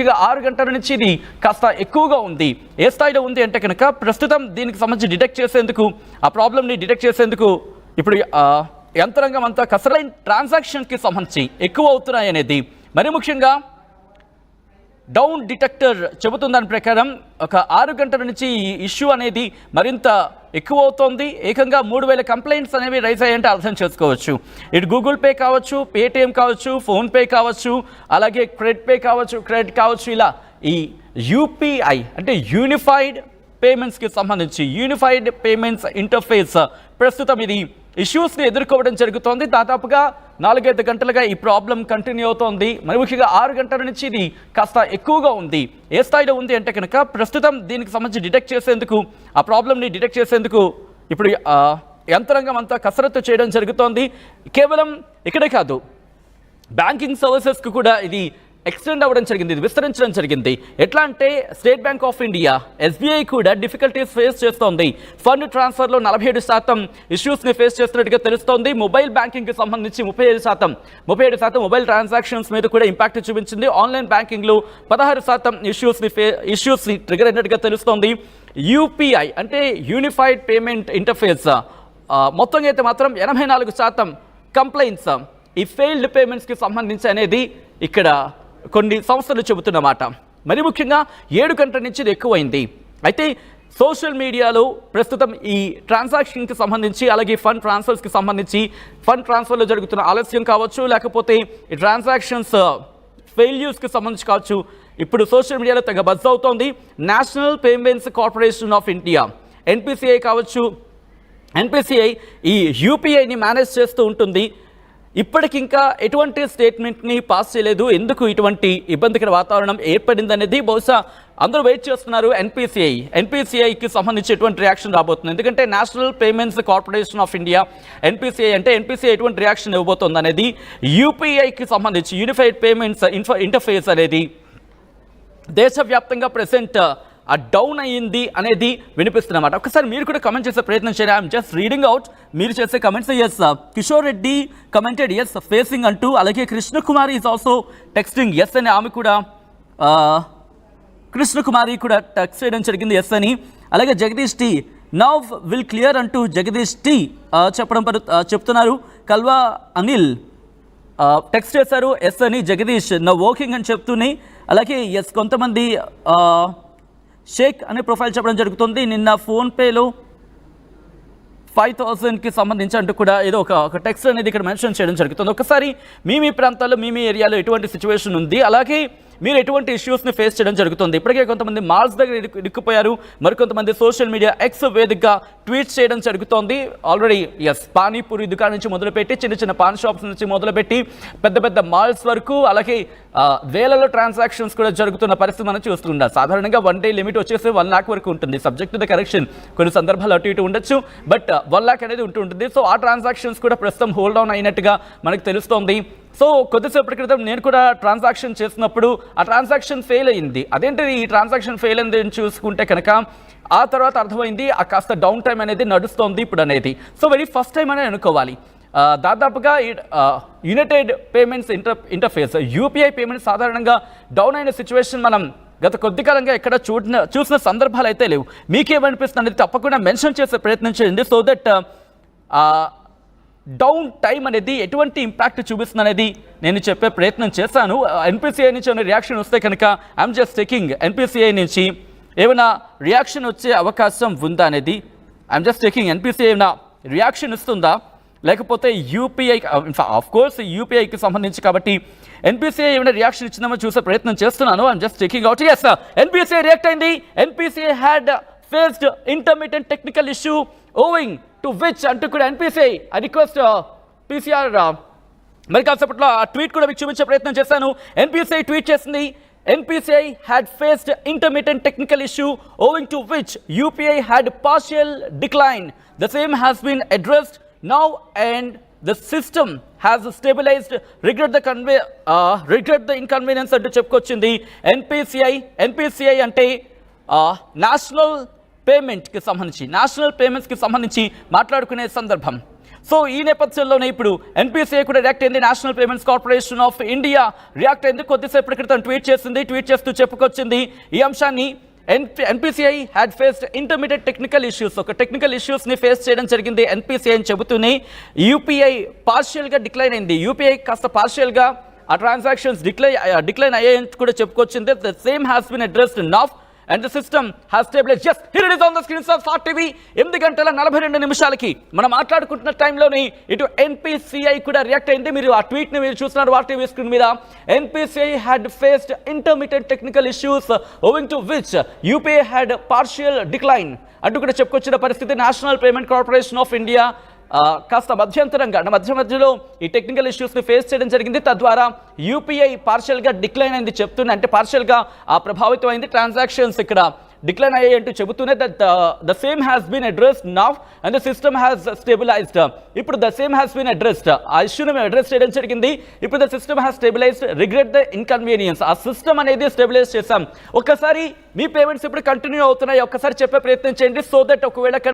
6 గంటల నుంచి ఇది కాస్త ఎక్కువగా ఉంది. ఏ స్థాయిలో ఉంది అంటే కనుక ప్రస్తుతం దీనికి సంబంధించి డిటెక్ట్ చేసేందుకు ఆ ప్రాబ్లమ్ని డిటెక్ట్ చేసేందుకు ఇప్పుడు యంత్రాంగం అంతా కసరైన ట్రాన్సాక్షన్కి సంబంధించి ఎక్కువ అవుతున్నాయి అనేది మరి ముఖ్యంగా డౌన్ డిటెక్టర్ చెబుతుందని ప్రకారం ఒక 6 గంటల నుంచి ఈ ఇష్యూ అనేది మరింత ఎక్కువ అవుతోంది. ఏకంగా 3000 కంప్లైంట్స్ అనేవి రైజ్ అయ్యంటే అర్థం చేసుకోవచ్చు. ఇటు గూగుల్ పే కావచ్చు, పేటిఎం కావచ్చు, ఫోన్పే కావచ్చు, అలాగే క్రెడిట్ కావచ్చు, ఇలా ఈ యూపీఐ అంటే యూనిఫైడ్ పేమెంట్స్కి సంబంధించి యూనిఫైడ్ పేమెంట్స్ ఇంటర్ఫేస్ ప్రస్తుతం ఇది ఇష్యూస్ని ఎదుర్కోవడం జరుగుతోంది. దాదాపుగా 4-5 గంటలుగా ఈ ప్రాబ్లం కంటిన్యూ అవుతోంది. మరి ముఖ్యంగా 6 గంటల నుంచి ఇది కాస్త ఎక్కువగా ఉంది. ఏ స్థాయిలో ఉంది అంటే కనుక ప్రస్తుతం దీనికి సంబంధించి డిటెక్ట్ చేసేందుకు ఆ ప్రాబ్లమ్ని డిటెక్ట్ చేసేందుకు ఇప్పుడు యంత్రాంగం అంతా కసరత్తు చేయడం జరుగుతోంది. కేవలం ఇక్కడే కాదు, బ్యాంకింగ్ సర్వీసెస్కి కూడా ఇది ఎక్స్టెండ్ అవ్వడం జరిగింది, ఇది విస్తరించడం జరిగింది. ఎట్లా అంటే state bank of India SBI కూడా డిఫికల్టీస్ ఫేస్ చేస్తోంది. ఫండ్ ట్రాన్స్ఫర్లో 47% ఇష్యూస్ని ఫేస్ చేస్తున్నట్టుగా తెలుస్తోంది. మొబైల్ బ్యాంకింగ్కి సంబంధించి 37% మొబైల్ ట్రాన్సాక్షన్స్ మీద కూడా ఇంపాక్ట్ చూపించింది. ఆన్లైన్ బ్యాంకింగ్లో 16% ఇష్యూస్ని ట్రిగర్ అయినట్టుగా తెలుస్తోంది. యూపీఐ అంటే యూనిఫైడ్ పేమెంట్ ఇంటర్ఫేస్ మొత్తంగా అయితే మాత్రం 84% కంప్లైంట్స్ ఈ ఫెయిల్డ్ పేమెంట్స్కి సంబంధించి అనేది ఇక్కడ కొన్ని సంస్థలు చెబుతున్నమాట. మరి ముఖ్యంగా 7 గంటల నుంచి ఇది ఎక్కువైంది. అయితే సోషల్ మీడియాలో ప్రస్తుతం ఈ ట్రాన్సాక్షన్కి సంబంధించి అలాగే ఫండ్ ట్రాన్స్ఫర్స్కి సంబంధించి ఫండ్ ట్రాన్స్ఫర్లో జరుగుతున్న ఆలస్యం కావచ్చు, లేకపోతే ఈ ట్రాన్సాక్షన్స్ ఫెయిల్యూర్స్కి సంబంధించి కావచ్చు, ఇప్పుడు సోషల్ మీడియాలో తెగ బజ్ అవుతోంది. National payments corporation of India NPCI కావచ్చు, ఎన్పిసిఐ ఈ యూపీఐని మేనేజ్ చేస్తూ ఉంటుంది. ఇప్పటికింకా ఎటువంటి స్టేట్మెంట్ని పాస్ చేయలేదు. ఎందుకు ఇటువంటి ఇబ్బందికర వాతావరణం ఏర్పడిందనేది బహుశా అందరూ వెయిట్ చేస్తున్నారు. ఎన్పిసిఐకి సంబంధించి ఎటువంటి రియాక్షన్ రాబోతుంది, ఎందుకంటే national payments corporation of India NPCI అంటే ఎన్పిసిఐ ఎటువంటి రియాక్షన్ ఇవ్వబోతుంది అనేది, యూపీఐకి సంబంధించి యూనిఫైడ్ పేమెంట్స్ ఇంటర్ఫేస్ అనేది దేశవ్యాప్తంగా ప్రెసెంట్ డౌన్ అయ్యింది అనేది వినిపిస్తున్నమాట. ఒకసారి మీరు కూడా కమెంట్ చేసే ప్రయత్నం చేయాలి. ఐఎమ్ జస్ట్ రీడింగ్ అవుట్ మీరు చేసే comments. Yes, Kishore Reddy commented yes facing అంటూ, అలాగే Krishnakumari is also texting yes అని, ఆమె కూడా కృష్ణకుమారి కూడా టెక్స్ట్ చేయడం జరిగింది ఎస్ అని. అలాగే Jagdish T now will clear అంటూ జగదీష్ టీ చెప్తున్నారు. కల్వా అనిల్ టెక్స్ట్ చేశారు ఎస్ అని, జగదీష్ నవ్ వర్కింగ్ అని చెప్తూనే. అలాగే ఎస్ కొంతమంది షేక్ అనే ప్రొఫైల్ చెప్పడం జరుగుతుంది. నిన్న ఫోన్పేలో 5000కి సంబంధించి అంటూ కూడా ఏదో ఒక టెక్స్ట్ అనేది ఇక్కడ మెన్షన్ చేయడం జరుగుతుంది. ఒకసారి మీ ప్రాంతాల్లో మీ ఏరియాలో ఎటువంటి సిచ్యువేషన్ ఉంది, అలాగే మీరు ఎటువంటి ఇష్యూస్ని ఫేస్ చేయడం జరుగుతుంది. ఇప్పటికే కొంతమంది మాల్స్ దగ్గర ఇరుక్కుపోయారు, మరికొంతమంది సోషల్ మీడియా ఎక్స్ వేదికగా ట్వీట్స్ చేయడం జరుగుతోంది. ఆల్రెడీ ఎస్ పానీపూరి దుకాణం నుంచి మొదలుపెట్టి చిన్న పాన్ షాప్స్ నుంచి మొదలుపెట్టి పెద్ద మాల్స్ వరకు, అలాగే వేలలో ట్రాన్సాక్షన్స్ కూడా జరుగుతున్న పరిస్థితి మనం చూస్తున్నాం. సాధారణంగా 1 డే లిమిట్ వచ్చేసి 1 lakh వరకు ఉంటుంది. సబ్జెక్ట్ టు ద కరెక్షన్, కొన్ని సందర్భాలు అటు ఇటు ఉండొచ్చు, బట్ 1 lakh అనేది ఉంటుంది. సో ఆ ట్రాన్సాక్షన్స్ కూడా ప్రస్తుతం హోల్డ్ డౌన్ అయినట్టుగా మనకు తెలుస్తోంది. సో కొద్దిసేపటి క్రితం నేను కూడా ట్రాన్సాక్షన్ చేసినప్పుడు ఆ ట్రాన్సాక్షన్ ఫెయిల్ అయింది. అదేంటిది ఈ ట్రాన్సాక్షన్ ఫెయిల్ అయింది అని చూసుకుంటే కనుక ఆ తర్వాత అర్థమైంది ఆ కాస్త డౌన్ టైం అనేది నడుస్తోంది ఇప్పుడు అనేది. సో వెరీ ఫస్ట్ టైం అనేది అనుకోవాలి. దాదాపుగా United payments interface UPI payments సాధారణంగా డౌన్ అయిన సిచ్యువేషన్ మనం గత కొద్ది కాలంగా ఎక్కడ చూసిన సందర్భాలు అయితే లేవు. మీకేమనిపిస్తుంది అనేది తప్పకుండా మెన్షన్ చేసే ప్రయత్నం చేయండి. సో దట్ డౌన్ టైం అనేది ఎటువంటి ఇంపాక్ట్ చూపిస్తుంది అనేది నేను చెప్పే ప్రయత్నం చేశాను. ఎన్పిసిఐ నుంచి ఏమైనా రియాక్షన్ వస్తే కనుక ఐఎమ్ జస్ట్ చెకింగ్ ఎన్పిసిఐ నుంచి ఏమైనా రియాక్షన్ వచ్చే అవకాశం ఉందా అనేది. ఐఎమ్ జస్ట్ చెకింగ్ ఎన్పిసిఐ ఏమైనా రియాక్షన్ ఇస్తుందా, లేకపోతే యూపీఐ ఆఫ్ కోర్స్ యూపీఐకి సంబంధించి కాబట్టి ఎన్పిసిఐ ఏమైనా రియాక్షన్ ఇచ్చిందేమో చూసే ప్రయత్నం చేస్తున్నాను. I'm just checking out. Yes, NPCI react అయింది. NPCI had faced intermediate technical issue owing to which అంటూ కూడా ఎన్పిసిఐ ఐ రిక్వెస్ట్ పీసీఆర్ మరి కాసేపట్లో ఆ ట్వీట్ కూడా మీకు చూపించే ప్రయత్నం చేశాను. ఎన్పిసిఐ ట్వీట్ చేసింది, NPCI had faced intermittent technical issue owing to which UPI had partial decline. The same has been addressed now and the system has stabilized. Regret the inconvenience అంటూ చెప్పుకొచ్చింది NPCI అంటే national పేమెంట్స్కి సంబంధించి మాట్లాడుకునే సందర్భం. So ఈ నేపథ్యంలోనే ఇప్పుడు ఎన్పిసిఐ కూడా రియాక్ట్ అయింది. National payments corporation of India react అయింది. కొద్దిసేపటి క్రితం ట్వీట్ చేస్తూ చెప్పుకొచ్చింది ఈ అంశాన్ని. NPCI had faced intermediate technical issues. ఒక టెక్నికల్ ఇష్యూస్ని ఫేస్ చేయడం జరిగింది NPCI అని చెబుతూనే యూపీఐ పార్షియల్గా డిక్లైన్ అయింది. యూపీఐ కాస్త పార్షియల్గా ఆ ట్రాన్సాక్షన్స్ డిక్లైన్ అయ్యాయని కూడా చెప్పుకొచ్చింది. The same has been addressed now and the system has stabilized. Yes, here it is on the screen of Star TV. 8:42 మనం మాట్లాడుకుంటున్న టైంలోని ఇటు NPCI కూడా రియాక్ట్ అయింది. మీరు ఆ ట్వీట్ని మీరు చూస్తున్నారు వార్ టీవీ స్క్రీన్ మీద. NPCI had faced intermittent technical issues owing to which UPI had partial decline అంటూ కూడా చెప్పుకొచ్చిన పరిస్థితి. National payment corporation of India కాస్త మధ్యలో ఈ టెక్నికల్ ఇష్యూస్ని ఫేస్ చేయడం జరిగింది. తద్వారా యూపీఐ పార్షియల్గా డిక్లైన్ అయింది చెప్తూనే, అంటే పార్షియల్గా ప్రభావితం అయింది. ట్రాన్సాక్షన్స్ ఇక్కడ డిక్లైన్ అయ్యాయి అంటూ చెబుతూనే the same has been addressed now and the system has stabilised. ఇప్పుడు the same has been addressed, ఆ ఇష్యూని మేము అడ్రస్ చేయడం జరిగింది. ఇప్పుడు the system has stabilised, regret the inconvenience. ఆ సిస్టమ్ అనేది స్టెబిలైజ్ చేసాం. ఒక్కసారి మీ పేమెంట్స్ ఇప్పుడు కంటిన్యూ అవుతున్నాయి, ఒక్కసారి చెప్పే ప్రయత్నం చేయండి. సో దట్ ఒకవేళ